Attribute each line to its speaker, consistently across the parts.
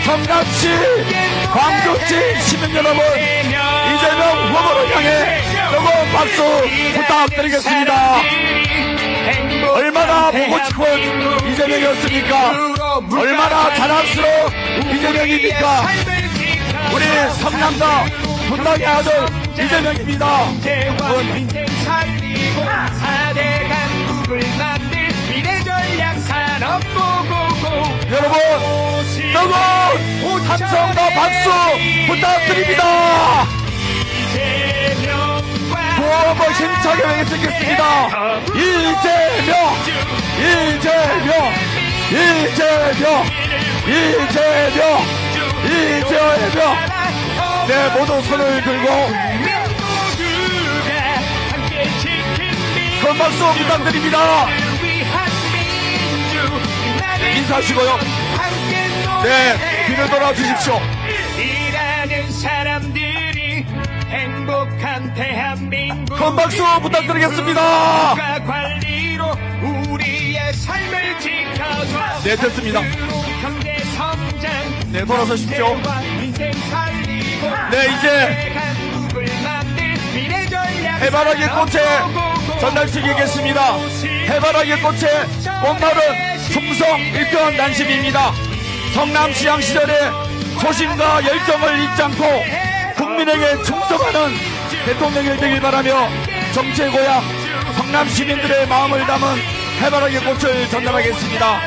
Speaker 1: 성남시, 광주시 시민 여러분, 이재명 후보를 향해 뜨거운 박수 부탁드리겠습니다. 얼마나 보고 싶은 이재명이었습니까? 얼마나 자랑스러운 이재명입니까? 우리 성남과 분당의 아들 이재명입니다.
Speaker 2: 인생 살리고 4대 강국을 만들 미래전략 산업고고고
Speaker 1: 여러분, 뜨거운 함성과 박수 부탁드립니다. 구호를 힘차게 외치겠습니다. 이재명, 이재명, 이재명, 이재명, 이재명. 네, 모두 손을 들고 큰 박수 부탁드립니다. 인사하시고요. 네, 뒤를 돌아주십시오.
Speaker 2: 일하는 사람들이 행복한 대한민국
Speaker 1: 큰 박수 부탁드리겠습니다.
Speaker 2: 관리로 우리의 삶을 지켜줘.
Speaker 1: 네, 됐습니다.
Speaker 2: 경제 성장
Speaker 1: 네, 돌아서십시오.
Speaker 2: 인생 살리고
Speaker 1: 네, 이제 해바라기 꽃에 전달식이겠습니다. 해바라기 꽃에 꽃말은 충성 일편 난심입니다. 성남시장 시절에 소신과 열정을 잊지 않고 국민에게 충성하는 대통령이 되길 바라며 정치의 고향 성남 시민들의 마음을 담은 해바라기 꽃을 전달하겠습니다.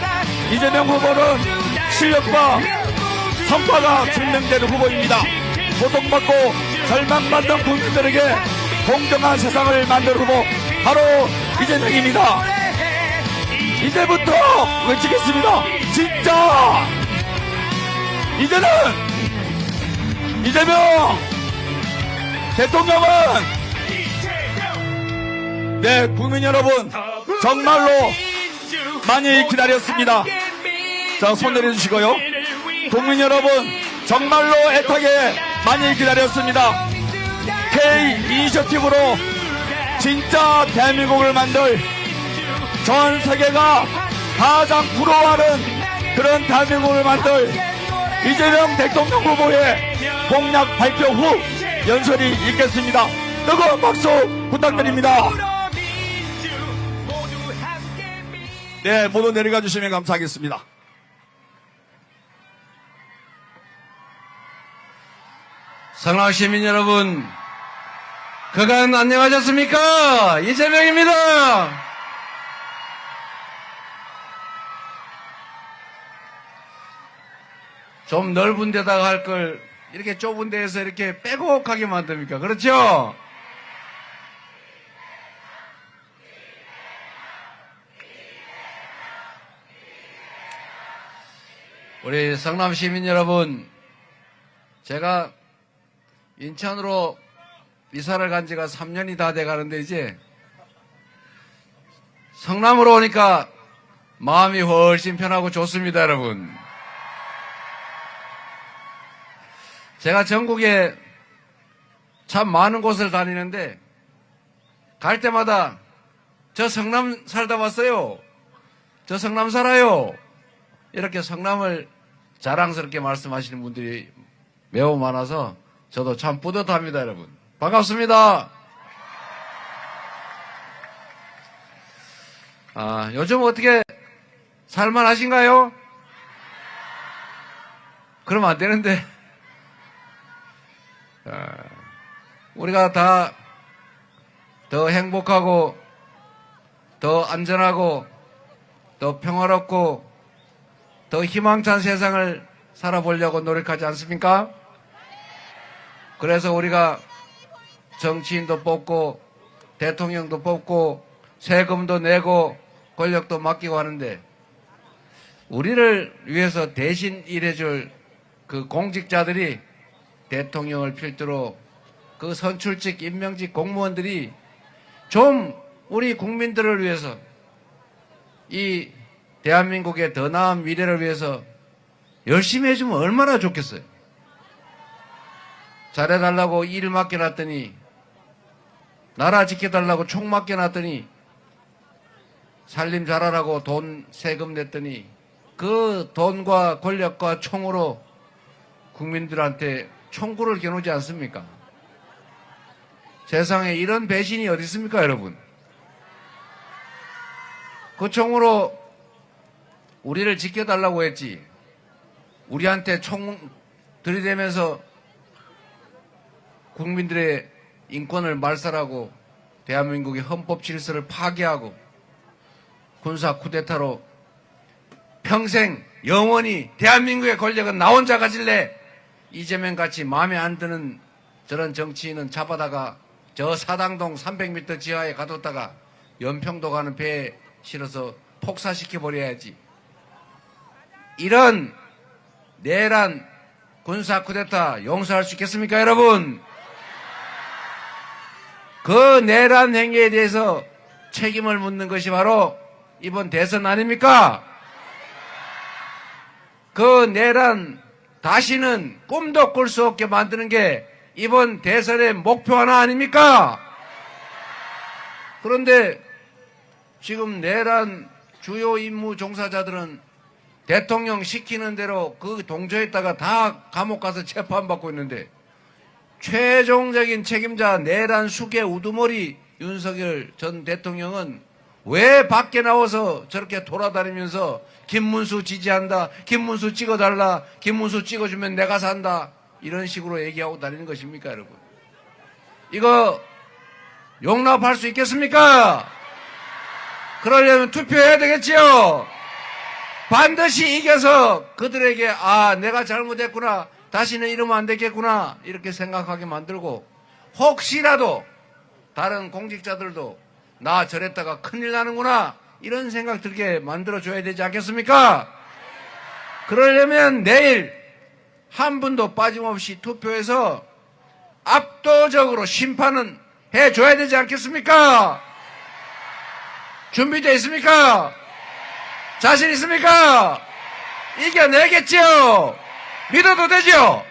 Speaker 1: 이재명 후보는 실력과 성과가 증명되는 후보입니다. 고통받고 절망받는 국민들에게 공정한 세상을 만들 후보 바로 이재명입니다. 이제부터 외치겠습니다. 진짜 이제는 이재명 대통령은 네, 국민 여러분 정말로 많이 기다렸습니다. 자, 손 내려주시고요. 국민 여러분 정말로 애타게 많이 기다렸습니다. K 이니셔티브로 진짜 대한민국을 만들 전 세계가 가장 부러워하는 그런 대한민국을 만들 이재명 대통령 후보의 공약 발표 후 연설이 있겠습니다. 뜨거운 박수 부탁드립니다. 네, 모두 내려가 주시면 감사하겠습니다.
Speaker 3: 성남 시민 여러분, 그간 안녕하셨습니까? 이재명입니다. 좀 넓은 데다가 할 걸 이렇게 좁은 데에서 이렇게 빼곡하게 만듭니까? 그렇죠? 우리 성남 시민 여러분, 제가 인천으로 이사를 간 지가 3년이 다 돼 가는데 이제 성남으로 오니까 마음이 훨씬 편하고 좋습니다, 여러분. 제가 전국에 참 많은 곳을 다니는데 갈 때마다 저 성남 살다 왔어요. 저 성남 살아요. 이렇게 성남을 자랑스럽게 말씀하시는 분들이 매우 많아서 저도 참 뿌듯합니다, 여러분. 반갑습니다. 요즘 어떻게 살만하신가요? 그러면 안 되는데. 우리가 다 더 행복하고 더 안전하고 더 평화롭고 더 희망찬 세상을 살아보려고 노력하지 않습니까? 그래서 우리가 정치인도 뽑고 대통령도 뽑고 세금도 내고 권력도 맡기고 하는데 우리를 위해서 대신 일해줄 그 공직자들이 대통령을 필두로 그 선출직 임명직 공무원들이 좀 우리 국민들을 위해서 이 대한민국의 더 나은 미래를 위해서 열심히 해주면 얼마나 좋겠어요. 잘해달라고 일 맡겨놨더니 나라 지켜달라고 총 맡겨놨더니 살림 잘하라고 돈 세금 냈더니 그 돈과 권력과 총으로 국민들한테 총구를 겨누지 않습니까? 세상에 이런 배신이 어디 있습니까, 여러분? 그 총으로 우리를 지켜달라고 했지. 우리한테 총 들이대면서 국민들의 인권을 말살하고 대한민국의 헌법 질서를 파괴하고 군사 쿠데타로 평생 영원히 대한민국의 권력은 나 혼자 가질래. 이재명 같이 마음에 안 드는 저런 정치인은 잡아다가 저 사당동 300m 지하에 가뒀다가 연평도 가는 배에 실어서 폭사시켜버려야지. 이런 내란 군사 쿠데타 용서할 수 있겠습니까, 여러분? 그 내란 행위에 대해서 책임을 묻는 것이 바로 이번 대선 아닙니까? 그 내란 다시는 꿈도 꿀 수 없게 만드는 게 이번 대선의 목표 하나 아닙니까? 그런데 지금 내란 주요 임무 종사자들은 대통령 시키는 대로 그 동조했다가 다 감옥 가서 재판받고 있는데 최종적인 책임자 내란 수괴 우두머리 윤석열 전 대통령은 왜 밖에 나와서 저렇게 돌아다니면서 김문수 지지한다, 김문수 찍어달라, 김문수 찍어주면 내가 산다 이런 식으로 얘기하고 다니는 것입니까, 여러분? 이거 용납할 수 있겠습니까? 그러려면 투표해야 되겠지요. 반드시 이겨서 그들에게 내가 잘못했구나, 다시는 이러면 안 되겠구나 이렇게 생각하게 만들고, 혹시라도 다른 공직자들도 나 저랬다가 큰일 나는구나 이런 생각 들게 만들어줘야 되지 않겠습니까? 그러려면 내일 한 분도 빠짐없이 투표해서 압도적으로 심판은 해줘야 되지 않겠습니까? 준비되어 있습니까? 자신 있습니까? 이겨내겠죠? 믿어도 되죠?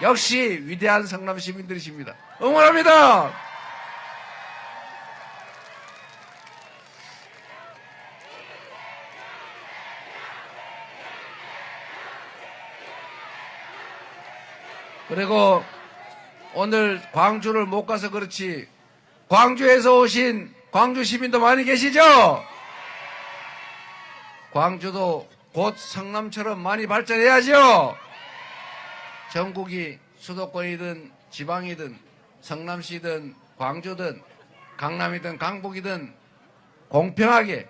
Speaker 3: 역시 위대한 성남 시민들이십니다. 응원합니다. 그리고 오늘 광주를 못 가서 그렇지 광주에서 오신 광주 시민도 많이 계시죠? 광주도 곧 성남처럼 많이 발전해야죠. 전국이 수도권이든 지방이든 성남시든 광주든 강남이든 강북이든 공평하게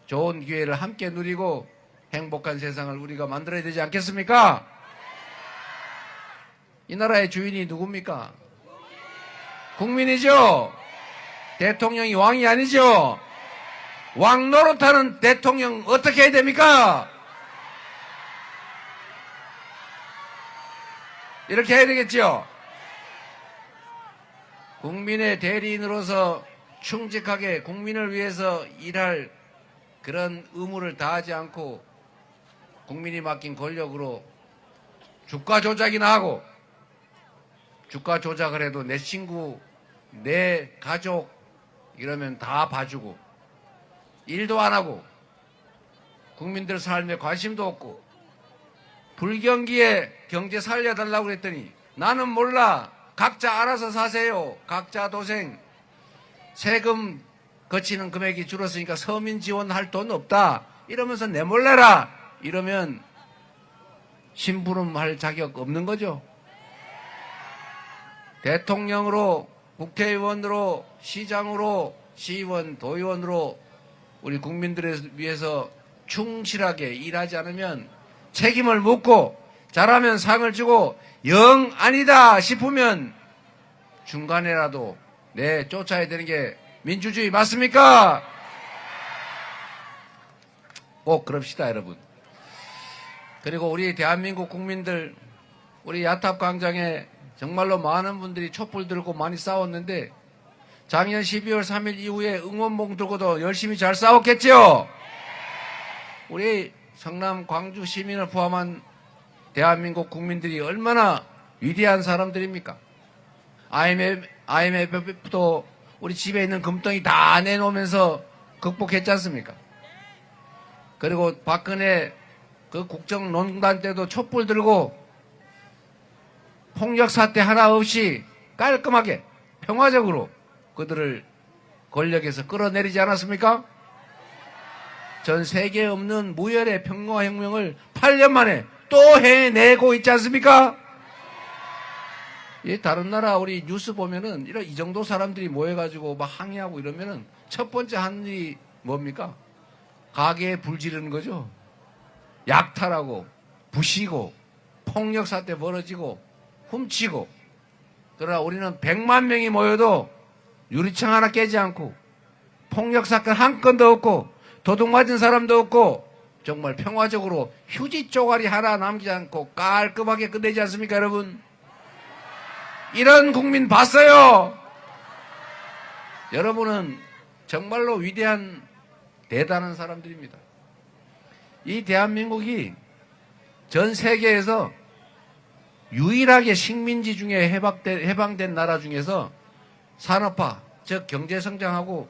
Speaker 3: 좋은 기회를 함께 누리고 행복한 세상을 우리가 만들어야 되지 않겠습니까? 이 나라의 주인이 누굽니까? 국민이죠. 대통령이 왕이 아니죠. 왕 노릇하는 대통령 어떻게 해야 됩니까? 이렇게 해야 되겠죠. 국민의 대리인으로서 충직하게 국민을 위해서 일할 그런 의무를 다하지 않고 국민이 맡긴 권력으로 주가 조작이나 하고, 주가 조작을 해도 내 친구, 내 가족 이러면 다 봐주고 일도 안 하고 국민들 삶에 관심도 없고 불경기에 경제 살려달라고 그랬더니 나는 몰라, 각자 알아서 사세요, 각자 도생, 세금 거치는 금액이 줄었으니까 서민 지원할 돈 없다 이러면서 내몰래라 이러면 심부름할 자격 없는 거죠. 대통령으로, 국회의원으로, 시장으로, 시의원, 도의원으로 우리 국민들을 위해서 충실하게 일하지 않으면 책임을 묻고 잘하면 상을 주고 영 아니다 싶으면 중간에라도 쫓아야 되는 게 민주주의 맞습니까? 꼭 그럽시다, 여러분. 그리고 우리 대한민국 국민들, 우리 야탑광장에 정말로 많은 분들이 촛불 들고 많이 싸웠는데 작년 12월 3일 이후에 응원봉 들고도 열심히 잘 싸웠겠죠? 우리 성남 광주 시민을 포함한 대한민국 국민들이 얼마나 위대한 사람들입니까? IMF도 우리 집에 있는 금덩이 다 내놓으면서 극복했지 않습니까? 그리고 박근혜 그 국정농단 때도 촛불 들고 폭력 사태 하나 없이 깔끔하게 평화적으로 그들을 권력에서 끌어내리지 않았습니까? 전 세계에 없는 무혈의 평화혁명을 8년 만에 또 해내고 있지 않습니까? 다른 나라 우리 뉴스 보면은 이 정도 사람들이 모여가지고 막 항의하고 이러면은 첫 번째 하는 일이 뭡니까? 가게에 불 지르는 거죠. 약탈하고 부시고 폭력 사태 벌어지고 훔치고. 그러나 우리는 100만 명이 모여도 유리창 하나 깨지 않고 폭력 사건 한 건도 없고 도둑 맞은 사람도 없고 정말 평화적으로 휴지 쪼가리 하나 남기지 않고 깔끔하게 끝내지 않습니까, 여러분? 이런 국민 봤어요? 여러분은 정말로 위대한 대단한 사람들입니다. 이 대한민국이 전 세계에서 유일하게 식민지 중에 해방된 나라 중에서 산업화, 즉 경제성장하고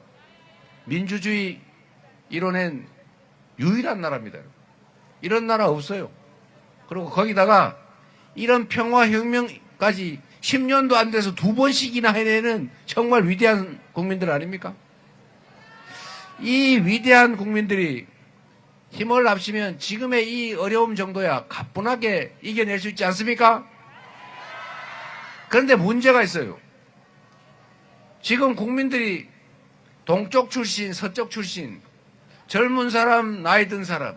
Speaker 3: 민주주의 이뤄낸 유일한 나라입니다. 이런 나라 없어요. 그리고 거기다가 이런 평화혁명까지 10년도 안 돼서 2번씩이나 해내는 정말 위대한 국민들 아닙니까? 이 위대한 국민들이 힘을 합치면 지금의 이 어려움 정도야 가뿐하게 이겨낼 수 있지 않습니까? 그런데 문제가 있어요. 지금 국민들이 동쪽 출신, 서쪽 출신, 젊은 사람, 나이 든 사람,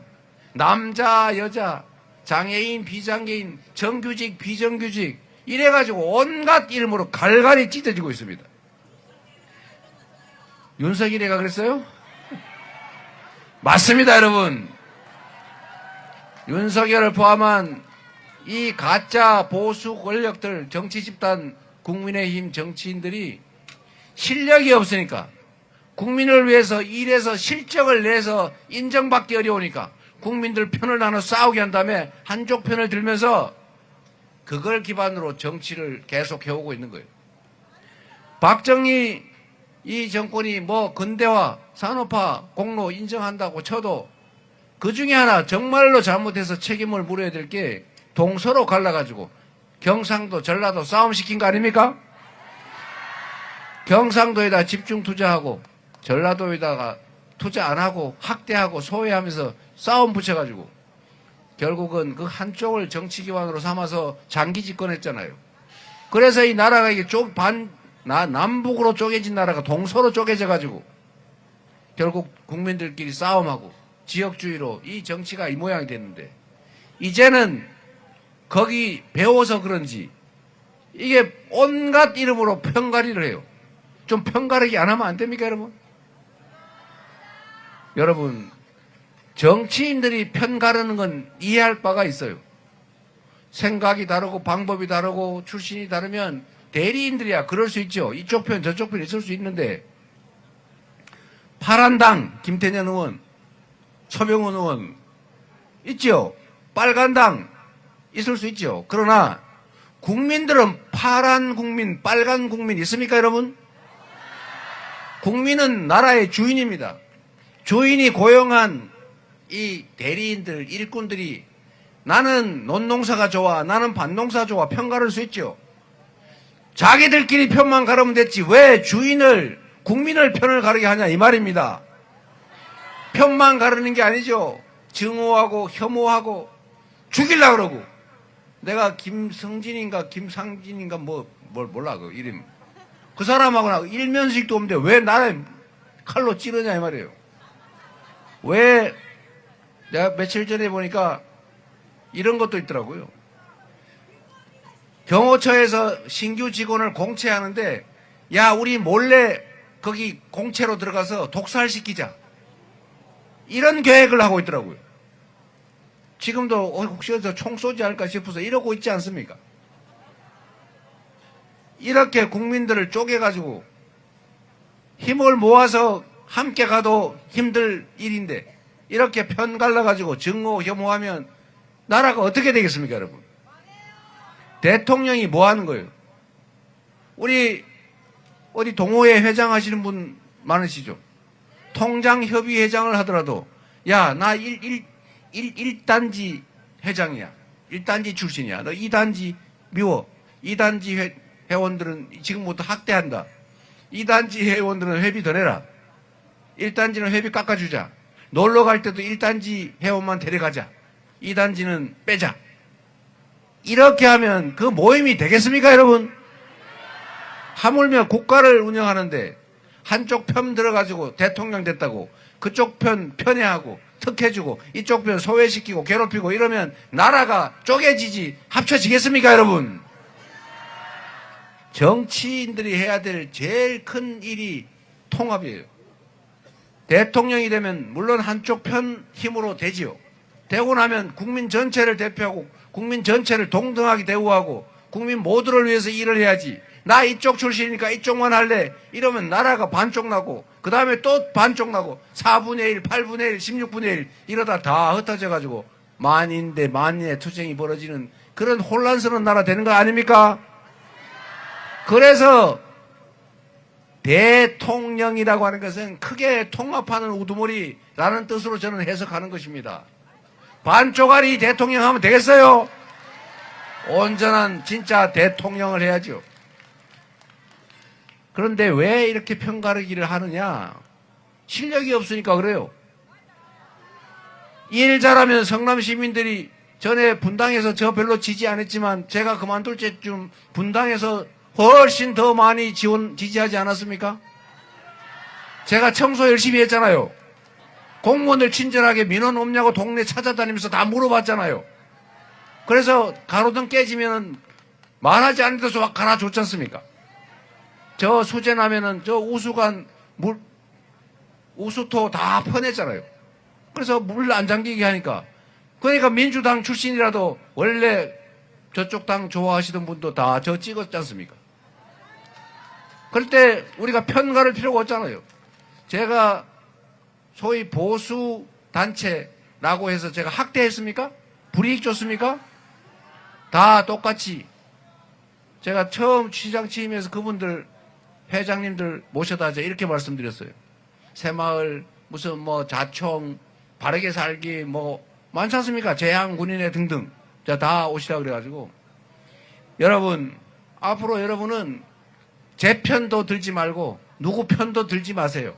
Speaker 3: 남자, 여자, 장애인, 비장애인, 정규직, 비정규직 이래가지고 온갖 이름으로 갈갈이 찢어지고 있습니다. 윤석열이가 그랬어요? 맞습니다, 여러분. 윤석열을 포함한 이 가짜 보수 권력들, 정치 집단, 국민의힘 정치인들이 실력이 없으니까 국민을 위해서 일해서 실적을 내서 인정받기 어려우니까 국민들 편을 나눠 싸우게 한 다음에 한쪽 편을 들면서 그걸 기반으로 정치를 계속 해오고 있는 거예요. 박정희 이 정권이 뭐 근대화, 산업화, 공로 인정한다고 쳐도 그 중에 하나 정말로 잘못해서 책임을 물어야 될 게 동서로 갈라가지고 경상도, 전라도 싸움 시킨 거 아닙니까? 경상도에다 집중 투자하고 전라도에다가 투자 안 하고 학대하고 소외하면서 싸움 붙여가지고 결국은 그 한쪽을 정치 기반으로 삼아서 장기 집권했잖아요. 그래서 이 나라가 이게 남북으로 쪼개진 나라가 동서로 쪼개져가지고 결국 국민들끼리 싸움하고 지역주의로 이 정치가 이 모양이 됐는데 이제는 거기 배워서 그런지 이게 온갖 이름으로 편가리를 해요. 좀 편가르기 안 하면 안 됩니까, 여러분? 여러분, 정치인들이 편가르는 건 이해할 바가 있어요. 생각이 다르고 방법이 다르고 출신이 다르면 대리인들이야 그럴 수 있죠. 이쪽 편 저쪽 편 있을 수 있는데 파란당 김태년 의원, 서병훈 의원 있죠. 빨간당 있을 수 있죠. 그러나 국민들은 파란 국민, 빨간 국민 있습니까, 여러분? 국민은 나라의 주인입니다. 주인이 고용한 이 대리인들, 일꾼들이 나는 논농사가 좋아, 나는 밭농사 좋아 편가를 수 있죠. 자기들끼리 편만 가르면 됐지 왜 주인을, 국민을 편을 가르게 하냐 이 말입니다. 편만 가르는 게 아니죠. 증오하고 혐오하고 죽이려고 그러고. 내가 김성진인가 김상진인가 뭘 몰라 그 이름. 그 사람하고 일면식도 없는데 왜 나를 칼로 찌르냐 이 말이에요. 왜 내가 며칠 전에 보니까 이런 것도 있더라고요. 경호처에서 신규 직원을 공채하는데 야 우리 몰래 거기 공채로 들어가서 독살시키자 이런 계획을 하고 있더라고요. 지금도 혹시 어디서 총 쏘지 않을까 싶어서 이러고 있지 않습니까? 이렇게 국민들을 쪼개가지고 힘을 모아서 함께 가도 힘들 일인데 이렇게 편 갈라가지고 증오 혐오하면 나라가 어떻게 되겠습니까, 여러분? 대통령이 뭐 하는 거예요? 우리 어디 동호회 회장 하시는 분 많으시죠? 통장협의회장을 하더라도 야, 나 1단지 회장이야. 1단지 출신이야. 너 2단지 미워. 2단지 회원들은 지금부터 학대한다. 2단지 회원들은 회비 더 내라. 1단지는 회비 깎아주자. 놀러 갈 때도 1단지 회원만 데려가자. 2단지는 빼자. 이렇게 하면 그 모임이 되겠습니까, 여러분? 하물며 국가를 운영하는데 한쪽 편 들어가지고 대통령 됐다고 그쪽 편 편애하고 특혜주고 이쪽 편 소외시키고 괴롭히고 이러면 나라가 쪼개지지 합쳐지겠습니까, 여러분? 정치인들이 해야 될 제일 큰 일이 통합이에요. 대통령이 되면 물론 한쪽 편 힘으로 되지요. 되고 나면 국민 전체를 대표하고 국민 전체를 동등하게 대우하고 국민 모두를 위해서 일을 해야지. 나 이쪽 출신이니까 이쪽만 할래. 이러면 나라가 반쪽 나고 그 다음에 또 반쪽 나고 4분의 1, 8분의 1, 16분의 1 이러다 다 흩어져 가지고 만인대 만인의 투쟁이 벌어지는 그런 혼란스러운 나라 되는 거 아닙니까? 그래서 대통령이라고 하는 것은 크게 통합하는 우두머리라는 뜻으로 저는 해석하는 것입니다. 반쪽알이 대통령 하면 되겠어요? 온전한 진짜 대통령을 해야죠. 그런데 왜 이렇게 편가르기를 하느냐? 실력이 없으니까 그래요. 일 잘하면 성남 시민들이 전에 분당에서 저 별로 지지 안 했지만 제가 그만둘 때쯤 분당에서 훨씬 더 많이 지지하지 않았습니까? 제가 청소 열심히 했잖아요. 공무원들 친절하게 민원 없냐고 동네 찾아다니면서 다 물어봤잖아요. 그래서 가로등 깨지면 말하지 않는 데서 갈아줬지 않습니까? 저 수재 나면은 저 우수관 우수토 다 퍼냈잖아요. 그래서 물 안 잠기게 하니까. 그러니까 민주당 출신이라도 원래 저쪽 당 좋아하시던 분도 다 저 찍었지 않습니까? 그럴 때 우리가 편가를 필요가 없잖아요. 제가 소위 보수 단체라고 해서 제가 학대했습니까? 불이익 줬습니까? 다 똑같이 제가 처음 시장 취임해서 그분들 회장님들 모셔다 이렇게 말씀드렸어요. 새마을 무슨 뭐 자총 바르게 살기 뭐 많지 않습니까? 재향군인회 등등 자 다 오시라 그래가지고 여러분 앞으로 여러분은 제 편도 들지 말고 누구 편도 들지 마세요.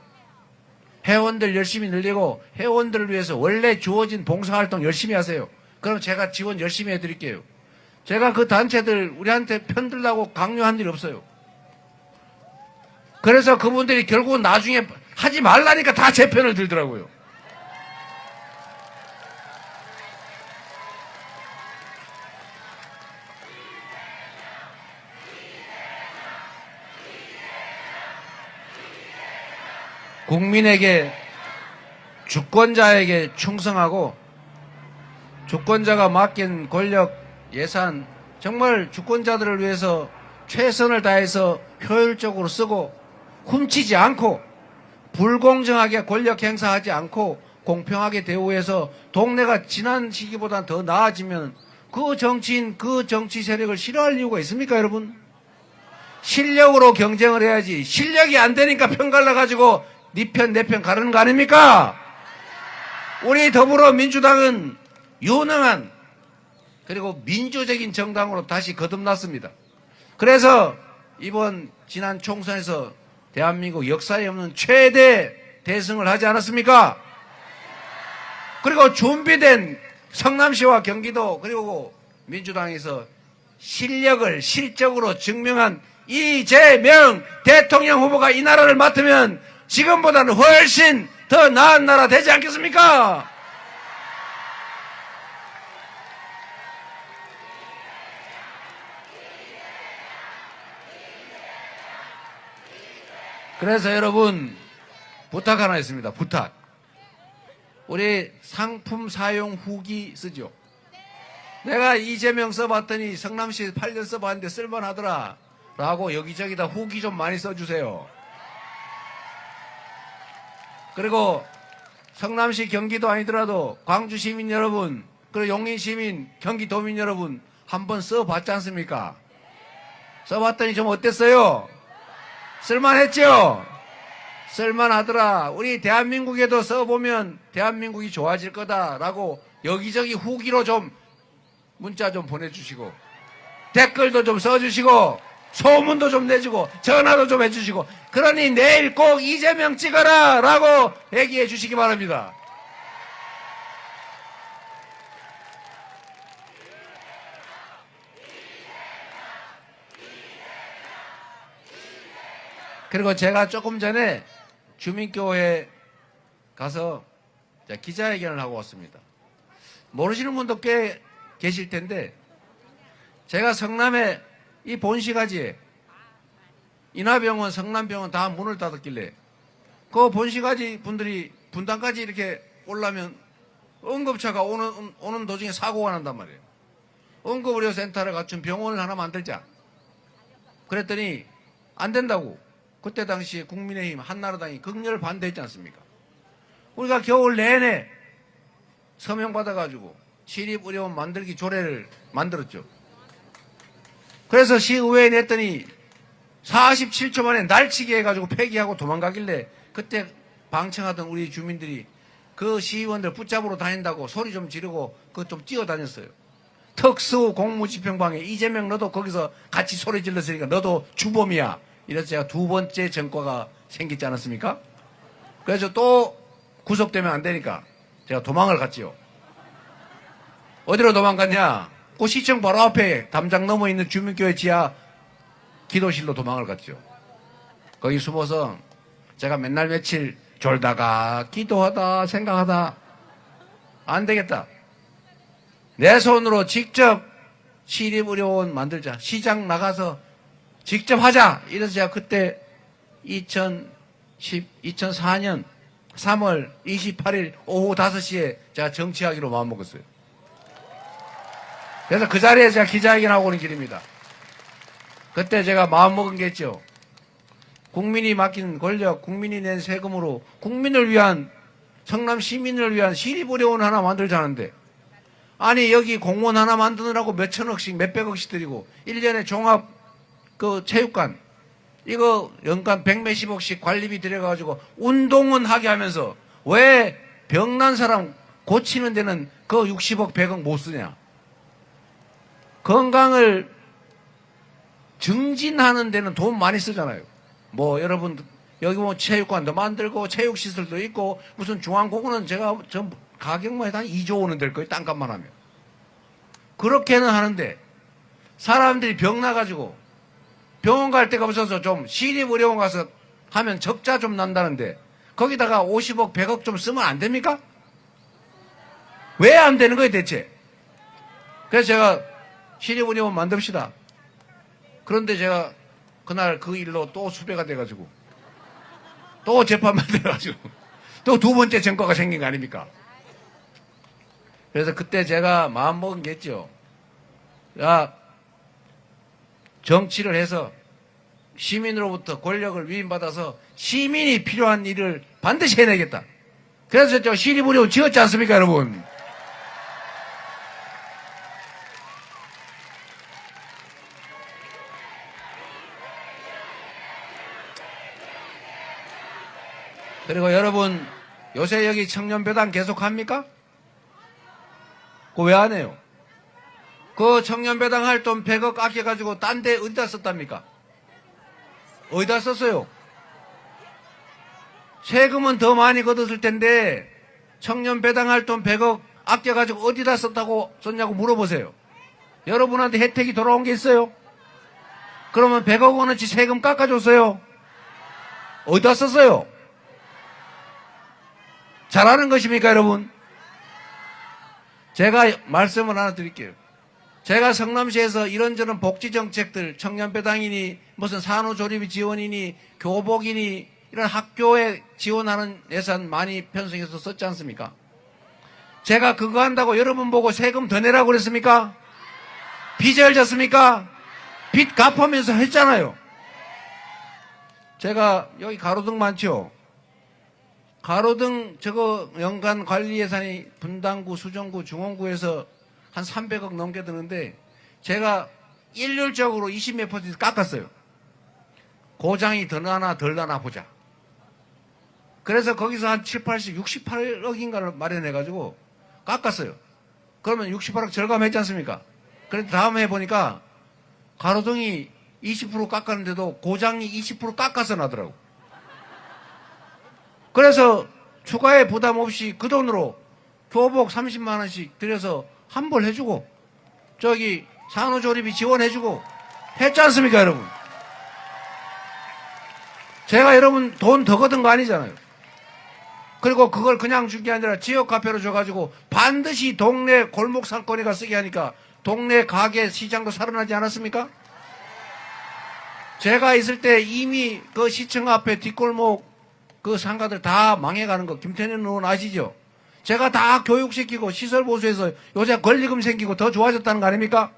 Speaker 3: 회원들 열심히 늘리고 회원들을 위해서 원래 주어진 봉사활동 열심히 하세요. 그럼 제가 지원 열심히 해드릴게요. 제가 그 단체들 우리한테 편 들라고 강요한 일 없어요. 그래서 그분들이 결국은 나중에 하지 말라니까 다 제 편을 들더라고요. 국민에게 주권자에게 충성하고 주권자가 맡긴 권력 예산 정말 주권자들을 위해서 최선을 다해서 효율적으로 쓰고 훔치지 않고 불공정하게 권력 행사하지 않고 공평하게 대우해서 동네가 지난 시기보다 더 나아지면 그 정치인 그 정치 세력을 싫어할 이유가 있습니까, 여러분? 실력으로 경쟁을 해야지. 실력이 안 되니까 편 갈라가지고 네 편 내 편 가르는 거 아닙니까? 우리 더불어민주당은 유능한 그리고 민주적인 정당으로 다시 거듭났습니다. 그래서 이번 지난 총선에서 대한민국 역사에 없는 최대 대승을 하지 않았습니까? 그리고 준비된 성남시와 경기도 그리고 민주당에서 실력을 실적으로 증명한 이재명 대통령 후보가 이 나라를 맡으면 지금보다는 훨씬 더 나은 나라 되지 않겠습니까? 그래서 여러분 부탁 하나 있습니다. 부탁. 우리 상품 사용 후기 쓰죠. 내가 이재명 써봤더니 성남시 8년 써봤는데 쓸만하더라 라고 여기저기다 후기 좀 많이 써주세요. 그리고 성남시 경기도 아니더라도 광주 시민 여러분 그리고 용인 시민 경기도민 여러분 한번 써봤지 않습니까? 써봤더니 좀 어땠어요? 쓸만했죠? 쓸만하더라. 우리 대한민국에도 써보면 대한민국이 좋아질 거다라고 여기저기 후기로 좀 문자 좀 보내주시고 댓글도 좀 써주시고 소문도 좀 내주고 전화도 좀 해주시고 그러니 내일 꼭 이재명 찍어라 라고 얘기해 주시기 바랍니다. 그리고 제가 조금 전에 주민교회 가서 기자회견을 하고 왔습니다. 모르시는 분도 꽤 계실 텐데 제가 성남에 이 본시가지에 인하병원, 성남병원 다 문을 닫았길래 그 본시가지 분들이 분당까지 이렇게 오려면 응급차가 오는 도중에 사고가 난단 말이에요. 응급의료센터를 갖춘 병원을 하나 만들자. 그랬더니 안 된다고. 그때 당시에 국민의힘, 한나라당이 극렬 반대했지 않습니까? 우리가 겨울 내내 서명 받아가지고 시립의료원 만들기 조례를 만들었죠. 그래서 시의회에 냈더니 47초 만에 날치기 해가지고 폐기하고 도망가길래 그때 방청하던 우리 주민들이 그 시의원들 붙잡으러 다닌다고 소리 좀 지르고 그거 좀 뛰어다녔어요. 특수 공무집행방해 이재명 너도 거기서 같이 소리 질렀으니까 너도 주범이야. 이래서 제가 두 번째 전과가 생기지 않았습니까? 그래서 또 구속되면 안 되니까 제가 도망을 갔지요. 어디로 도망갔냐? 그 시청 바로 앞에 담장 넘어 있는 주민교회 지하 기도실로 도망을 갔죠. 거기 숨어서 제가 맨날 며칠 졸다가 기도하다 생각하다 안 되겠다. 내 손으로 직접 시립의료원 만들자. 시장 나가서 직접 하자. 이래서 제가 그때 2004년 3월 28일 오후 5시에 제가 정치하기로 마음먹었어요. 그래서 그 자리에 제가 기자회견하고 오는 길입니다. 그때 제가 마음먹은 게 있죠. 국민이 맡긴 권력, 국민이 낸 세금으로 국민을 위한, 성남 시민을 위한 시립의료원 하나 만들자는데 아니 여기 공무원 하나 만드느라고 몇천억씩 몇백억씩 들이고 1년에 종합 그 체육관 이거 연간 100몇십억씩 관리비 들여가지고 운동은 하게 하면서 왜 병난 사람 고치는 데는 그 60억 100억 못 쓰냐. 건강을 증진하는 데는 돈 많이 쓰잖아요. 뭐 여러분 여기 뭐 체육관도 만들고 체육시설도 있고 무슨 중앙공원은 제가 전 가격만 해도 한 2조 원은 될 거예요. 땅값만 하면. 그렇게는 하는데 사람들이 병 나가지고 병원 갈 데가 없어서 좀 시립의료원 가서 하면 적자 좀 난다는데 거기다가 50억 100억 좀 쓰면 안 됩니까? 왜 안 되는 거예요 대체? 그래서 제가 시립의료원 만듭시다. 그런데 제가 그날 그 일로 또 수배가 돼가지고 또 재판만 돼가지고 또 두 번째 전과가 생긴 거 아닙니까? 그래서 그때 제가 마음먹은 게 있죠. 야, 정치를 해서 시민으로부터 권력을 위임받아서 시민이 필요한 일을 반드시 해내겠다. 그래서 저 시립의료원 지었지 않습니까 여러분? 그리고 여러분 요새 여기 청년배당 계속 합니까? 그거 왜 안 해요? 그 청년배당 할 돈 100억 아껴가지고 딴 데 어디다 썼답니까? 어디다 썼어요? 세금은 더 많이 걷었을 텐데 청년배당 할 돈 100억 아껴가지고 어디다 썼다고 썼냐고 물어보세요. 여러분한테 혜택이 돌아온 게 있어요? 그러면 100억 원어치 세금 깎아줬어요? 어디다 썼어요? 잘하는 것입니까 여러분? 제가 말씀을 하나 드릴게요. 제가 성남시에서 이런저런 복지정책들 청년배당이니 무슨 산후조리비 지원이니 교복이니 이런 학교에 지원하는 예산 많이 편성해서 썼지 않습니까? 제가 그거 한다고 여러분 보고 세금 더 내라고 그랬습니까? 빚을 졌습니까? 빚 갚으면서 했잖아요. 제가 여기 가로등 많죠? 가로등 저거 연간 관리 예산이 분당구, 수정구, 중원구에서 한 300억 넘게 드는데 제가 일률적으로 20몇 % 깎았어요. 고장이 더 나나 덜 나나 보자. 그래서 거기서 한 7, 80, 68억인가를 마련해가지고 깎았어요. 그러면 68억 절감했지 않습니까? 그런데 다음 해 보니까 가로등이 20% 깎았는데도 고장이 20% 깎아서 나더라고. 그래서 추가에 부담 없이 그 돈으로 교복 30만 원씩 들여서 환불 해주고 저기 산후조리비 지원해주고 했지 않습니까, 여러분? 제가 여러분 돈 더 걷은 거 아니잖아요. 그리고 그걸 그냥 준 게 아니라 지역 화폐로 줘가지고 반드시 동네 골목 상권에가 쓰게 하니까 동네 가게 시장도 살아나지 않았습니까? 제가 있을 때 이미 그 시청 앞에 뒷골목 그 상가들 다 망해가는 거 김태년 의원 아시죠? 제가 다 교육시키고 시설 보수해서 요새 권리금 생기고 더 좋아졌다는 거 아닙니까?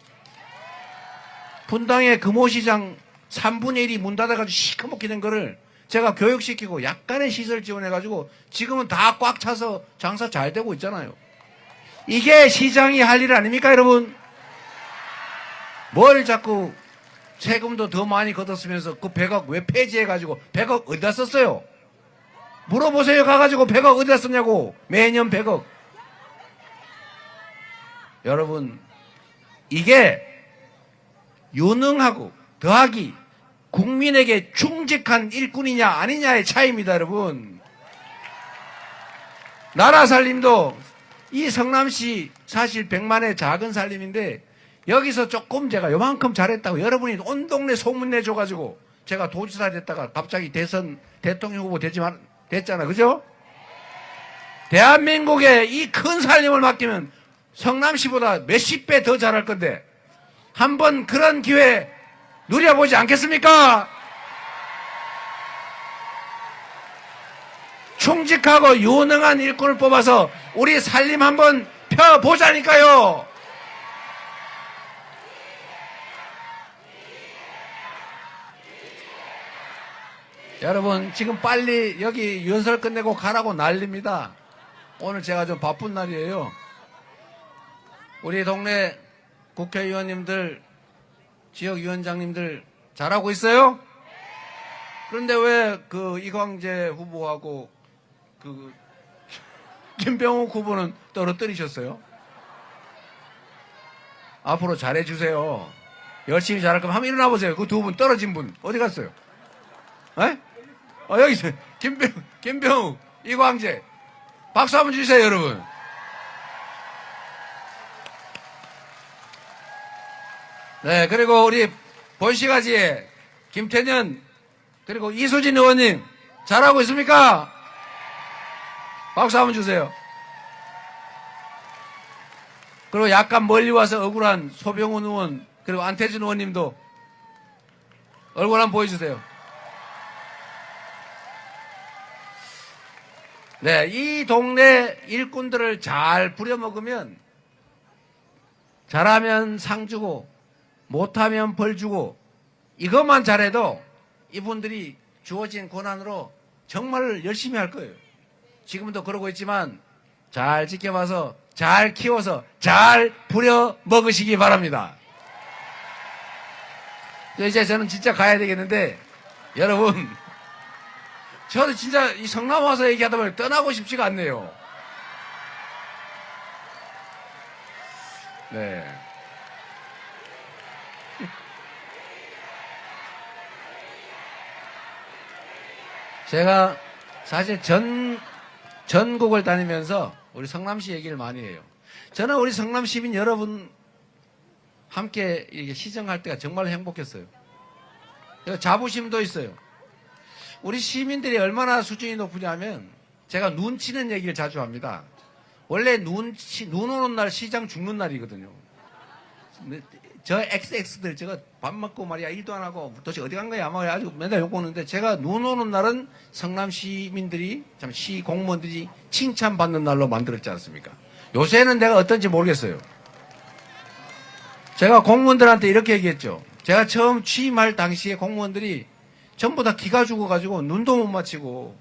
Speaker 3: 분당의 금호시장 3분의 1이 문 닫아가지고 시커멓게 된 거를 제가 교육시키고 약간의 시설 지원해가지고 지금은 다 꽉 차서 장사 잘 되고 있잖아요. 이게 시장이 할 일 아닙니까, 여러분? 뭘 자꾸 세금도 더 많이 걷었으면서 그 100억 왜 폐지해가지고 100억 어디다 썼어요? 물어보세요. 가가지고 100억 어디다 썼냐고. 매년 100억. 여러분, 이게 유능하고 더하기 국민에게 충직한 일꾼이냐 아니냐의 차이입니다, 여러분. 나라 살림도 이 성남시 사실 100만의 작은 살림인데 여기서 조금 제가 요만큼 잘했다고 여러분이 온 동네 소문 내줘가지고 제가 도지사 됐다가 갑자기 대통령 후보 됐잖아. 그죠? 대한민국에 이 큰 살림을 맡기면 성남시보다 몇십 배 더 잘할 건데 한번 그런 기회 누려보지 않겠습니까? 충직하고 유능한 일꾼을 뽑아서 우리 살림 한번 펴보자니까요. 여러분 지금 빨리 여기 연설 끝내고 가라고 난립니다. 오늘 제가 좀 바쁜 날이에요. 우리 동네 국회의원님들 지역위원장님들 잘하고 있어요? 그런데 왜 그 이광재 후보하고 그 김병욱 후보는 떨어뜨리셨어요? 앞으로 잘해주세요. 열심히 잘할 거면 한번 일어나 보세요. 그 두 분 떨어진 분 어디 갔어요? 에? 여기 있어요. 김병욱, 이광재. 박수 한번 주세요, 여러분. 네, 그리고 우리 본시가지의 김태년, 그리고 이수진 의원님, 잘하고 있습니까? 박수 한번 주세요. 그리고 약간 멀리 와서 억울한 소병훈 의원, 그리고 안태진 의원님도 얼굴 한번 보여주세요. 네, 이 동네 일꾼들을 잘 부려먹으면 잘하면 상 주고 못하면 벌 주고 이것만 잘해도 이분들이 주어진 권한으로 정말 열심히 할 거예요. 지금도 그러고 있지만 잘 지켜봐서 잘 키워서 잘 부려먹으시기 바랍니다. 이제 저는 진짜 가야 되겠는데 여러분 저도 진짜 이 성남 와서 얘기하다 보니 떠나고 싶지가 않네요. 네. 제가 사실 전국을 다니면서 우리 성남시 얘기를 많이 해요. 저는 우리 성남 시민 여러분 함께 이게 시정할 때가 정말 행복했어요. 자부심도 있어요. 우리 시민들이 얼마나 수준이 높으냐면 제가 눈 치는 얘기를 자주 합니다. 원래 눈 오는 날 시장 죽는 날이거든요. 저 XX들 저거 밥 먹고 말이야 일도 안 하고 도대체 어디 간 거야 아마 아주 맨날 욕 먹는데 제가 눈 오는 날은 성남 시민들이 참 시 공무원들이 칭찬받는 날로 만들었지 않습니까? 요새는 내가 어떤지 모르겠어요. 제가 공무원들한테 이렇게 얘기했죠. 제가 처음 취임할 당시에 공무원들이 전부 다 기가 죽어가지고 눈도 못 맞히고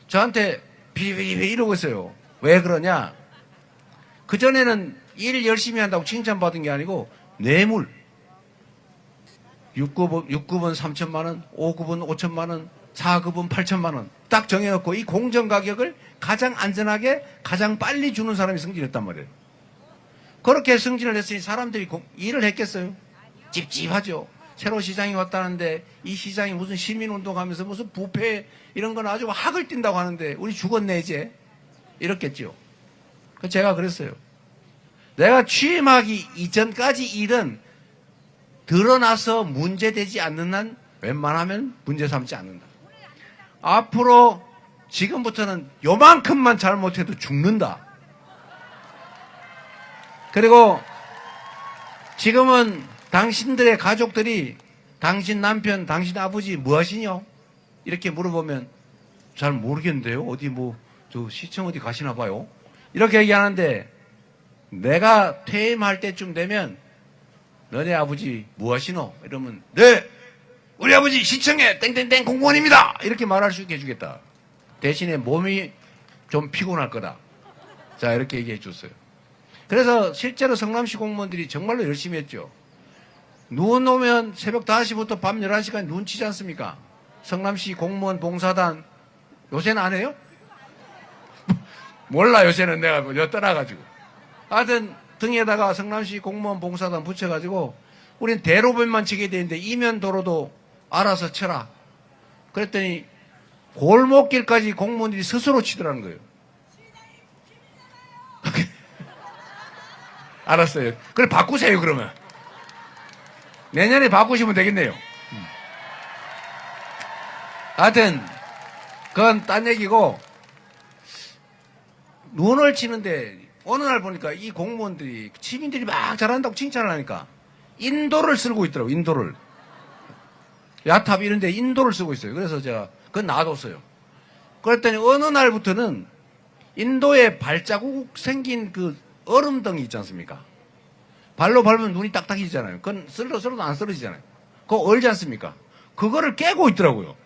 Speaker 3: 저한테 비리비리 이러고 있어요. 왜 그러냐? 그전에는 일 열심히 한다고 칭찬받은 게 아니고 뇌물 6급은 3천만 원, 5급은 5천만 원, 4급은 8천만 원 딱 정해놓고 이 공정가격을 가장 안전하게 가장 빨리 주는 사람이 승진했단 말이에요. 그렇게 승진을 했으니 사람들이 일을 했겠어요? 찝찝하죠. 새로 시장이 왔다는데 이 시장이 무슨 시민운동하면서 무슨 부패 이런 건 아주 학을 띈다고 하는데 우리 죽었네 이제 이렇겠죠. 제가 그랬어요. 내가 취임하기 이전까지 일은 드러나서 문제되지 않는 한 웬만하면 문제 삼지 않는다. 앞으로 지금부터는 요만큼만 잘못해도 죽는다. 그리고 지금은 당신들의 가족들이 당신 남편, 당신 아버지 뭐 하시냐? 이렇게 물어보면 잘 모르겠는데요. 어디 저 시청 어디 가시나 봐요. 이렇게 얘기하는데 내가 퇴임할 때쯤 되면 너네 아버지 뭐 하시노? 이러면 네! 우리 아버지 시청에 땡땡땡 공무원입니다! 이렇게 말할 수 있게 해주겠다. 대신에 몸이 좀 피곤할 거다. 자, 이렇게 얘기해 줬어요. 그래서 실제로 성남시 공무원들이 정말로 열심히 했죠. 눈 오면 새벽 5시부터 밤 11시까지 눈 치지 않습니까? 성남시 공무원 봉사단 요새는 안 해요? 몰라 요새는 내가 떠나가지고. 하여튼 등에다가 성남시 공무원 봉사단 붙여가지고 우린 대로변만 치게 되는데 이면 도로도 알아서 쳐라. 그랬더니 골목길까지 공무원들이 스스로 치더라는 거예요. 알았어요. 그래 바꾸세요 그러면. 내년에 바꾸시면 되겠네요. 하여튼 그건 딴 얘기고 눈을 치는데 어느 날 보니까 이 공무원들이 시민들이 막 잘한다고 칭찬을 하니까 인도를 쓰고 있더라고요. 인도를. 야탑 이런 데 인도를 쓰고 있어요. 그래서 제가 그건 놔뒀어요. 그랬더니 어느 날부터는 인도에 발자국 생긴 그 얼음덩이 있지 않습니까? 발로 밟으면 눈이 딱딱해지잖아요. 그건 쓸어도 안 쓰러지잖아요. 그거 얼지 않습니까? 그거를 깨고 있더라고요.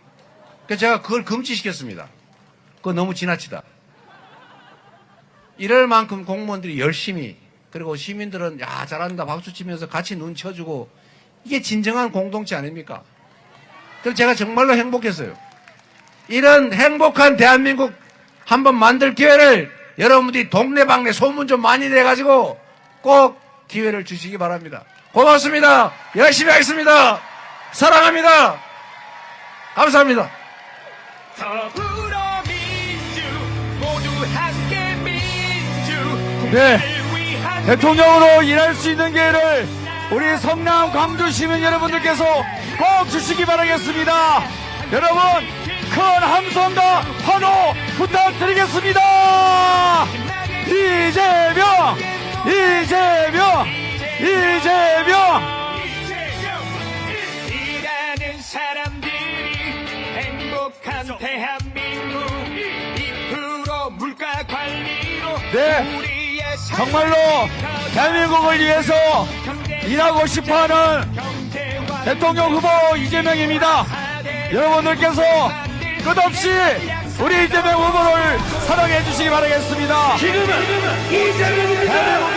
Speaker 3: 그래서 제가 그걸 금지시켰습니다. 그거 너무 지나치다. 이럴 만큼 공무원들이 열심히, 그리고 시민들은 야 잘한다 박수 치면서 같이 눈 쳐주고, 이게 진정한 공동체 아닙니까? 그래서 제가 정말로 행복했어요. 이런 행복한 대한민국 한번 만들 기회를 여러분들이 동네방네 소문 좀 많이 내가지고 꼭 기회를 주시기 바랍니다. 고맙습니다. 열심히 하겠습니다. 사랑합니다. 감사합니다.
Speaker 2: 더불어민주 모두 함께 민주
Speaker 1: 네.
Speaker 2: 국민을 위한
Speaker 1: 대통령으로 일할 수 있는 기회를 우리 성남 광주 시민 여러분들께서 꼭 주시기 바라겠습니다. 여러분 큰 함성과 환호 부탁드리겠습니다. 이재명 이재명 이재명.
Speaker 2: 일하는 사람들이 행복한 대한민국 2% 물가 관리로
Speaker 1: 네,
Speaker 2: 우리의
Speaker 1: 정말로 대한민국을 위해서 일하고 싶어하는 대통령 후보 이재명입니다. 여러분들께서 끝없이 우리 이재명 후보를 사랑해 주시기 바라겠습니다. 지금은 이재명입니다.